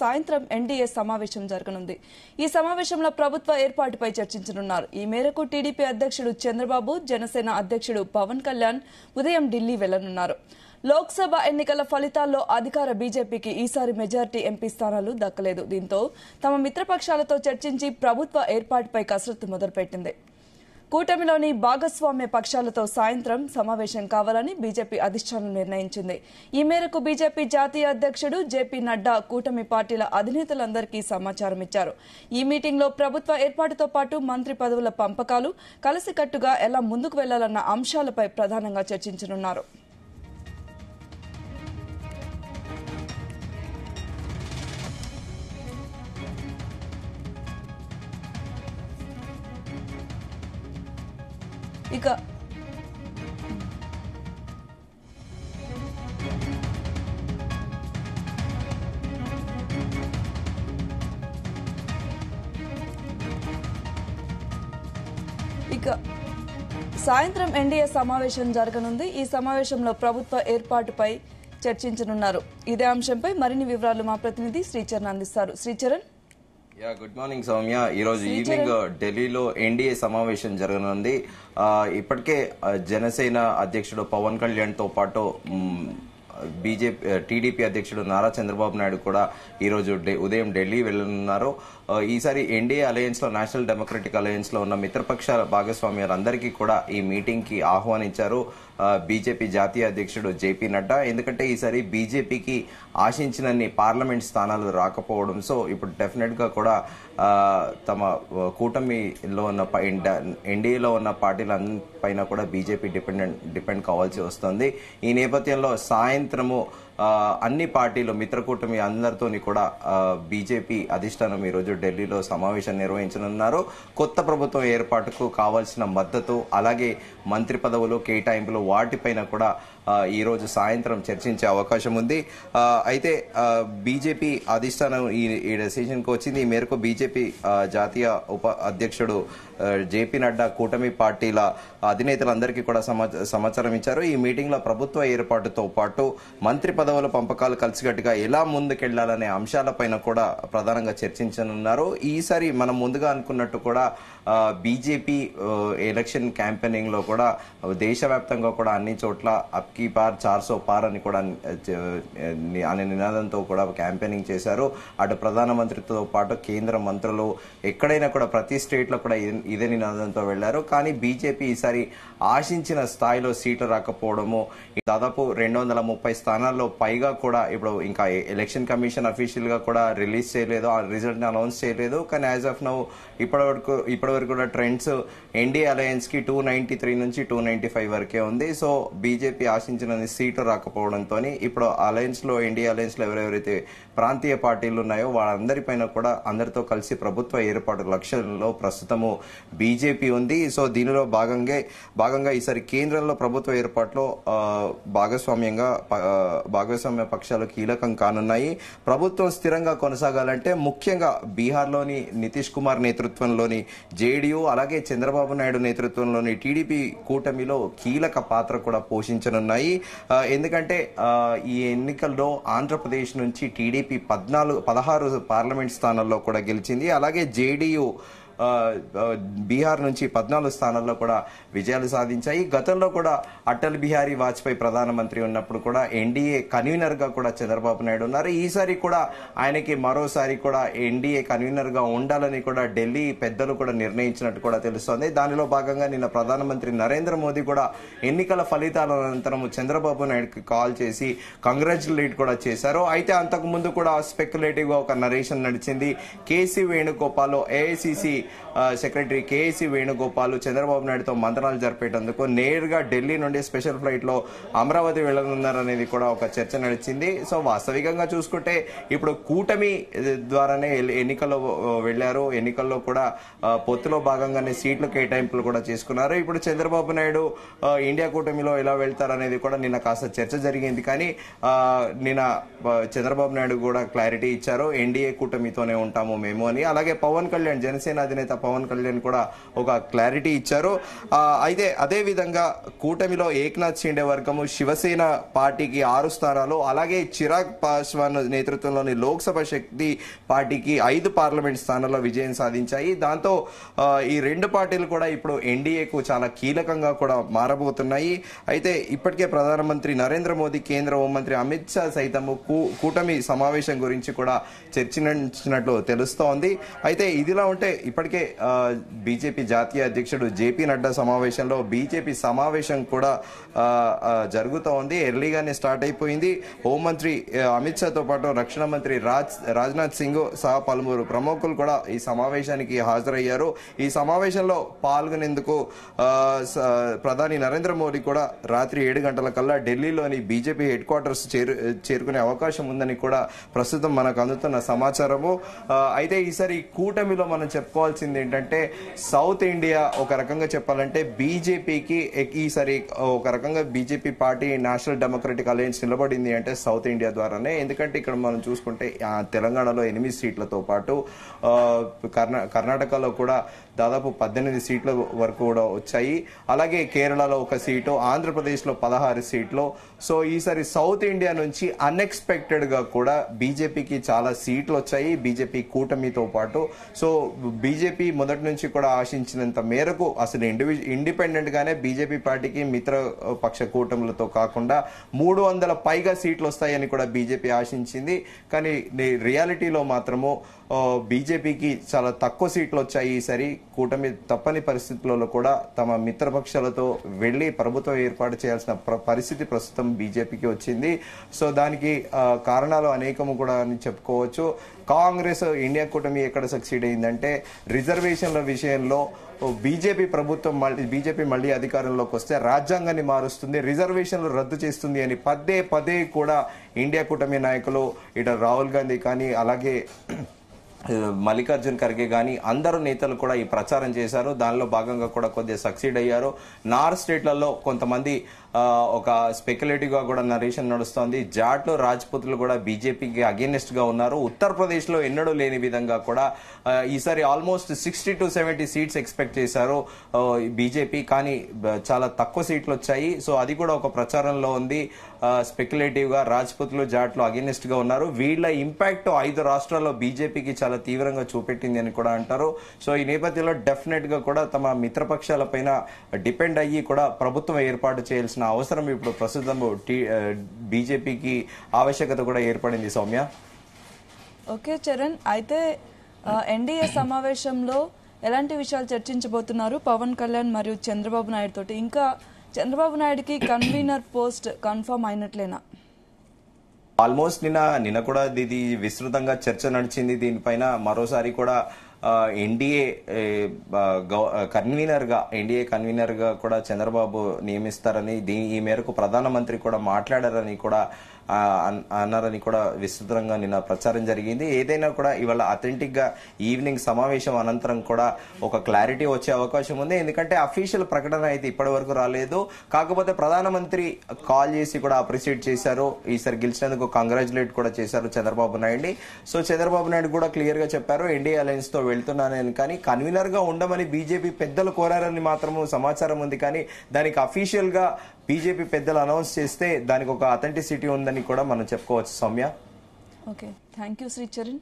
సాయంత్రం ఎన్డీఏ సమావేశం జరగనుంది. ఈ సమావేశంలో ప్రభుత్వ ఏర్పాటుపై చర్చించనున్నారు. ఈ మేరకు టీడీపీ అధ్యక్షుడు చంద్రబాబు, జనసేన అధ్యక్షుడు పవన్ కళ్యాణ్ ఉదయం ఢిల్లీ వెళ్లనున్నారు. లోక్సభ ఎన్నికల ఫలితాల్లో అధికార బీజేపీకి ఈసారి మెజారిటీ ఎంపీ స్థానాలు దక్కలేదు. దీంతో తమ మిత్రపక్షాలతో చర్చించి ప్రభుత్వ ఏర్పాటుపై కసరత్తు మొదలుపెట్టింది. కూటమిలోని భాగస్వామ్య పక్షాలతో సాయంత్రం సమావేశం కావాలని బీజేపీ అధిష్టానం నిర్ణయించింది. ఈ మేరకు బీజేపీ జాతీయ అధ్యక్షుడు జేపీ నడ్డా కూటమి పార్టీల అధినేతలందరికీ సమాచారం ఇచ్చారు. ఈ మీటింగ్లో ప్రభుత్వ ఏర్పాటుతో పాటు మంత్రి పదవుల పంపకాలు, కలిసికట్టుగా ఎలా ముందుకు వెళ్లాలన్న అంశాలపై ప్రధానంగా చర్చించనున్నారు. ఇక సాయంత్రం ఎన్డీఏ సమావేశం జరగనుంది. ఈ సమావేశంలో ప్రభుత్వ ఏర్పాటుపై చర్చించనున్నారు. ఇదే అంశంపై మరిన్ని వివరాలు మా ప్రతినిధి శ్రీచరణ్ అందిస్తారు. Sricharan, good morning Soumya. ఈ రోజు ఈవినింగ్ ఢిల్లీలో ఎన్డీఏ సమావేశం జరగనుంది. ఇప్పటికే జనసేన అధ్యక్షుడు పవన్ కళ్యాణ్ తో పాటు టీడీపీ అధ్యక్షుడు నారా చంద్రబాబు నాయుడు కూడా ఈ రోజు ఉదయం ఢిల్లీ వెళ్లనున్నారు. ఈసారి ఎన్డీఏ అలయన్స్ లో, నేషనల్ డెమోక్రటిక్ అలయన్స్ లో ఉన్న మిత్రపక్షాల భాగస్వామ్యాలందరికీ కూడా ఈ మీటింగ్ కి ఆహ్వానించారు బీజేపీ జాతీయ అధ్యక్షుడు జేపీ నడ్డా. ఎందుకంటే ఈసారి బీజేపీకి ఆశించినన్ని పార్లమెంట్ స్థానాలు రాకపోవడం, సో ఇప్పుడు డెఫినెట్ గా కూడా తమ కూటమిలో ఉన్న ఎన్డీఏలో ఉన్న పార్టీల పైన కూడా బీజేపీ డిపెండ్ కావాల్సి వస్తుంది. ఈ నేపథ్యంలో సాయంత్రము అన్ని పార్టీలు మిత్రకూటమి అందరితోని కూడా బీజేపీ అధిష్టానం ఈ రోజు ఢిల్లీలో సమావేశం నిర్వహించనున్నారు. కొత్త ప్రభుత్వం ఏర్పాటుకు కావాల్సిన మద్దతు, అలాగే మంత్రి పదవులు, కేటాయింపులు వాటిపైన కూడా ఈ రోజు సాయంత్రం చర్చించే అవకాశం ఉంది. అయితే బీజేపీ అధిష్టానం ఈ డెసిషన్ కు వచ్చింది. ఈ మేరకు బీజేపీ జాతీయ అధ్యక్షుడు జేపీ నడ్డా కూటమి పార్టీల అధినేతలందరికీ కూడా సమాచారం ఇచ్చారు. ఈ మీటింగ్ లో ప్రభుత్వ ఏర్పాటుతో పాటు మంత్రి పదవుల పంపకాలు కలిసికట్టుగా ఎలా ముందుకెళ్లాలనే అంశాలపైన కూడా ప్రధానంగా చర్చించనున్నారు. ఈసారి మనం ముందుగా అనుకున్నట్టు కూడా బీజేపీ ఎలక్షన్ క్యాంపెయినింగ్ లో కూడా దేశవ్యాప్తంగా కూడా అన్ని చోట్ల అబ్కీ పార్ 400 పార్ అని కూడా అనే నినాదంతో కూడా క్యాంపెయినింగ్ చేశారు. అటు ప్రధానమంత్రితో పాటు కేంద్ర మంత్రులు ఎక్కడైనా కూడా ప్రతి స్టేట్ లో కూడా ఇదే నినాదంతో వెళ్లారు. కానీ బీజేపీ ఈసారి ఆశించిన స్థాయిలో సీట్లు రాకపోవడము, దాదాపు 230 స్థానాల్లో పైగా కూడా ఇప్పుడు ఇంకా ఎలక్షన్ కమిషన్ అఫీషియల్ గా కూడా రిలీజ్ చేయలేదు, ఆ రిజల్ట్ ని అనౌన్స్ చేయలేదు. కానీ యాజ్ ఆఫ్ నౌ ఇప్పటి వరకు కూడా ట్రెండ్స్ ఎన్డీఏ అలయన్స్ కి 293 నుంచి 295 వరకే ఉంది. సో బీజేపీ ఆశించిన సీట్లు రాకపోవడంతో ఇప్పుడు అలయన్స్ లో, ఎన్డీఏ అలయన్స్ లో ఎవరెవరైతే ప్రాంతీయ పార్టీలు ఉన్నాయో వాళ్ళందరిపైన కూడా అందరితో కలిసి ప్రభుత్వ ఏర్పాటు లక్ష్యంలో ప్రస్తుతము బీజేపీ ఉంది. సో దీనిలో భాగంగా ఈసారి కేంద్రంలో ప్రభుత్వ ఏర్పాటులో భాగస్వామ్య పక్షాలు కీలకం కానున్నాయి. ప్రభుత్వం స్థిరంగా కొనసాగాలంటే ముఖ్యంగా బీహార్లోని నితీష్ కుమార్ నేతృత్వంలోని జేడీయూ, అలాగే చంద్రబాబు నాయుడు నేతృత్వంలోని టీడీపీ కూటమిలో కీలక పాత్ర కూడా పోషించనున్నాయి. ఎందుకంటే ఈ ఎన్నికల్లో ఆంధ్రప్రదేశ్ నుంచి టీడీపీ 16 పార్లమెంట్ స్థానాల్లో కూడా గెలిచింది. అలాగే జేడీయూ బీహార్ నుంచి 14 స్థానాల్లో కూడా విజయాలు సాధించాయి. గతంలో కూడా అటల్ బిహారీ వాజ్పేయి ప్రధానమంత్రి ఉన్నప్పుడు కూడా ఎన్డీఏ కన్వీనర్ గా కూడా చంద్రబాబు నాయుడు ఉన్నారు. ఈసారి కూడా ఆయనకి మరోసారి కూడా ఎన్డీఏ కన్వీనర్ గా ఉండాలని కూడా ఢిల్లీ పెద్దలు కూడా నిర్ణయించినట్టు కూడా తెలుస్తోంది. దానిలో భాగంగా నిన్న ప్రధానమంత్రి నరేంద్ర మోదీ కూడా ఎన్నికల ఫలితాల అనంతరం చంద్రబాబు నాయుడుకి కాల్ చేసి కంగ్రాచులేట్ కూడా చేశారు. అయితే అంతకు ముందు కూడా స్పెక్యులేటివ్ గా ఒక నరేషన్ నడిచింది. KC Venugopal, AICC secretary KC Venugopal Chandrababu నాయుడుతో మంత్రాలు జరిపేటందుకు నేరుగా ఢిల్లీ నుండి స్పెషల్ ఫ్లైట్ లో అమరావతి వెళ్లనున్నారనేది కూడా ఒక చర్చ నడిచింది. సో వాస్తవికంగా చూసుకుంటే ఇప్పుడు కూటమి ద్వారానే ఎన్నికల్లో వెళ్లారు. ఎన్నికల్లో కూడా పొత్తులో భాగంగానే సీట్ల కేటాయింపులు కూడా చేసుకున్నారు. ఇప్పుడు చంద్రబాబు నాయుడు ఇండియా కూటమిలో ఎలా వెళ్తారనేది కూడా నిన్న కాస్త చర్చ జరిగింది. కానీ నిన్న చంద్రబాబు నాయుడు కూడా క్లారిటీ ఇచ్చారు, ఎన్డీఏ కూటమితోనే ఉంటాము మేము అని. అలాగే పవన్ కళ్యాణ్ జనసేన అధినేత అధినేత పవన్ కళ్యాణ్ కూడా ఒక క్లారిటీ ఇచ్చారు. అయితే అదే విధంగా కూటమిలో ఏక్నాథ్ షిండే వర్గము శివసేన పార్టీకి 6 స్థానాలు, అలాగే చిరాగ్ పాస్వాన్ నేతృత్వంలోని లోక్సభ శక్తి పార్టీకి 5 పార్లమెంట్ స్థానాల్లో విజయం సాధించాయి. దాంతో ఈ రెండు పార్టీలు కూడా ఇప్పుడు ఎన్డీఏకు చాలా కీలకంగా కూడా మారబోతున్నాయి. అయితే ఇప్పటికే ప్రధానమంత్రి నరేంద్ర మోదీ, కేంద్ర హోంమంత్రి అమిత్ షా సైతము కూటమి సమావేశం గురించి కూడా చర్చించినట్లు తెలుస్తోంది. అయితే ఇదిలా ఉంటే ఇప్పటికే బీజేపీ జాతీయ అధ్యక్షుడు జేపీ నడ్డా సమావేశంలో బీజేపీ సమావేశం కూడా జరుగుతోంది. ఎర్లీగానే స్టార్ట్ అయిపోయింది. హోంమంత్రి అమిత్ షాతో పాటు రక్షణ మంత్రి రాజ్నాథ్ సింగ్ సహా పలువురు ప్రముఖులు కూడా ఈ సమావేశానికి హాజరయ్యారు. ఈ సమావేశంలో పాల్గొనేందుకు ప్రధాని నరేంద్ర మోదీ కూడా రాత్రి 7 గంటల కల్లా ఢిల్లీలోని బీజేపీ హెడ్ క్వార్టర్స్ చేరుకునే అవకాశం ఉందని కూడా ప్రస్తుతం మనకు అందుతున్న సమాచారము. అయితే ఈసారి కూటమిలో మనం చెప్పుకోవాల్సింది ఏంటంటే సౌత్ ఇండియా ఒక రకంగా చెప్పాలంటే బీజేపీకి ఈసారి ఒక రకంగా BJP party national democratic alliance నిలబడింది అంటే సౌత్ ఇండియా ద్వారానే. ఎందుకంటే ఇక్కడ మనం చూసుకుంటే తెలంగాణలో 8 సీట్లతో పాటు కర్ణాటకలో కూడా దాదాపు 18 సీట్ల వరకు కూడా వచ్చాయి. అలాగే కేరళలో 1 సీటు, ఆంధ్రప్రదేశ్లో 16 సీట్లు. సో ఈసారి సౌత్ ఇండియా నుంచి అన్ఎక్స్పెక్టెడ్ గా కూడా బీజేపీకి చాలా సీట్లు వచ్చాయి, బీజేపీ కూటమితో పాటు. సో బీజేపీ మొదటి నుంచి కూడా ఆశించినంత మేరకు అసలు ఇండిపెండెంట్ గానే బీజేపీ పార్టీకి మిత్ర పక్ష కూటములతో కాకుండా 300 పైగా సీట్లు వస్తాయని కూడా బీజేపీ ఆశించింది. కానీ రియాలిటీలో మాత్రము బీజేపీకి చాలా తక్కువ సీట్లు వచ్చాయి. ఈసారి కూటమి తప్పని పరిస్థితులలో కూడా తమ మిత్రపక్షాలతో వెళ్లి ప్రభుత్వం ఏర్పాటు చేయాల్సిన పరిస్థితి ప్రస్తుతం బీజేపీకి వచ్చింది. సో దానికి కారణాలు అనేకము కూడా అని చెప్పుకోవచ్చు. కాంగ్రెస్ ఇండియా కూటమి ఎక్కడ సక్సీడ్ అయిందంటే రిజర్వేషన్ల విషయంలో బీజేపీ ప్రభుత్వం బీజేపీ మళ్లీ అధికారంలోకి వస్తే రాజ్యాంగాన్ని మారుస్తుంది, రిజర్వేషన్లు రద్దు చేస్తుంది అని పదే కూడా ఇండియా కూటమి నాయకులు ఇటు రాహుల్ గాంధీ కానీ అలాగే మల్లికార్జున్ ఖర్గే కానీ అందరూ నేతలు కూడా ఈ ప్రచారం చేశారు. దానిలో భాగంగా కూడా కొద్దిగా సక్సీడ్ అయ్యారు. నార్త్ స్టేట్లలో కొంతమంది ఒక స్పెక్యులేటివ్ గా కూడా నరేషన్ నడుస్తోంది. జాట్లు, రాజ్పుతులు కూడా బీజేపీకి అగేనెస్ట్ గా ఉన్నారు. ఉత్తరప్రదేశ్ లో ఎన్నడూ లేని విధంగా కూడా ఈసారి ఆల్మోస్ట్ 60 to 70 సీట్స్ ఎక్స్పెక్ట్ చేశారు బీజేపీ, కానీ చాలా తక్కువ సీట్లు వచ్చాయి. సో అది కూడా ఒక ప్రచారంలో ఉంది. స్పెక్యులేటివ్ గా రాజ్పుతులు, జాట్లు అగేనెస్ట్ గా ఉన్నారు. వీళ్ళ ఇంపాక్ట్ 5 రాష్ట్రాల్లో బీజేపీకి చాలా తీవ్రంగా చూపెట్టింది అని కూడా అంటారు. సో ఈ నేపథ్యంలో డెఫినెట్ గా కూడా తమ మిత్రపక్షాల పైన డిపెండ్ అయ్యి కూడా ప్రభుత్వం ఏర్పాటు చేయాల్సిన అవసరం ఇప్పుడు ప్రస్తుతం బీజేపీకి ఆవశ్యకత కూడా ఏర్పడింది. సౌమ్య. ఓకే చరణ్, అయితే ఎన్డీఏ సమావేశంలో ఎలాంటి విషయాలు చర్చించబోతున్నారు పవన్ కళ్యాణ్ మరియు చంద్రబాబు నాయుడు తోటి? ఇంకా చంద్రబాబు నాయుడుకి కన్వీనర్ పోస్ట్ కన్ఫర్మ్ అయినట్లేనా? ఆల్మోస్ట్ నిన్న కూడా ఇది విస్తృతంగా చర్చ నడిచింది. దీనిపైన మరోసారి కూడా ఎన్డీఏ కన్వీనర్ గా కూడా చంద్రబాబు నియమిస్తారని, ఈ మేరకు ప్రధానమంత్రి కూడా మాట్లాడారని కూడా అన్నారని కూడా విస్తృతంగా నిన్న ప్రచారం జరిగింది. ఏదైనా కూడా ఇవాళ అథెంటిక్ గా ఈవినింగ్ సమావేశం అనంతరం కూడా ఒక క్లారిటీ వచ్చే అవకాశం ఉంది. ఎందుకంటే అఫీషియల్ ప్రకటన అయితే ఇప్పటి వరకు రాలేదు. కాకపోతే ప్రధానమంత్రి కాల్ చేసి కూడా అప్రిషియేట్ చేశారు. ఈసారి గెలిచినందుకు కంగ్రాచులేట్ కూడా చేశారు చంద్రబాబు నాయుడిని. సో చంద్రబాబు నాయుడు కూడా క్లియర్ గా చెప్పారు ఎన్డీఏ అలయన్స్ తో వెళ్తున్నానని, కానీ కన్వీనర్ గా ఉండమని బీజేపీ పెద్దలు కోరారని మాత్రము సమాచారం ఉంది. కానీ దానికి అఫీషియల్ గా బీజేపీ పెద్దలు అనౌన్స్ చేస్తే దానికి ఒక అథెంటిసిటీ ఉందని కూడా మనం చెప్పుకోవచ్చు. Soumya. Okay, thank you Sricharan.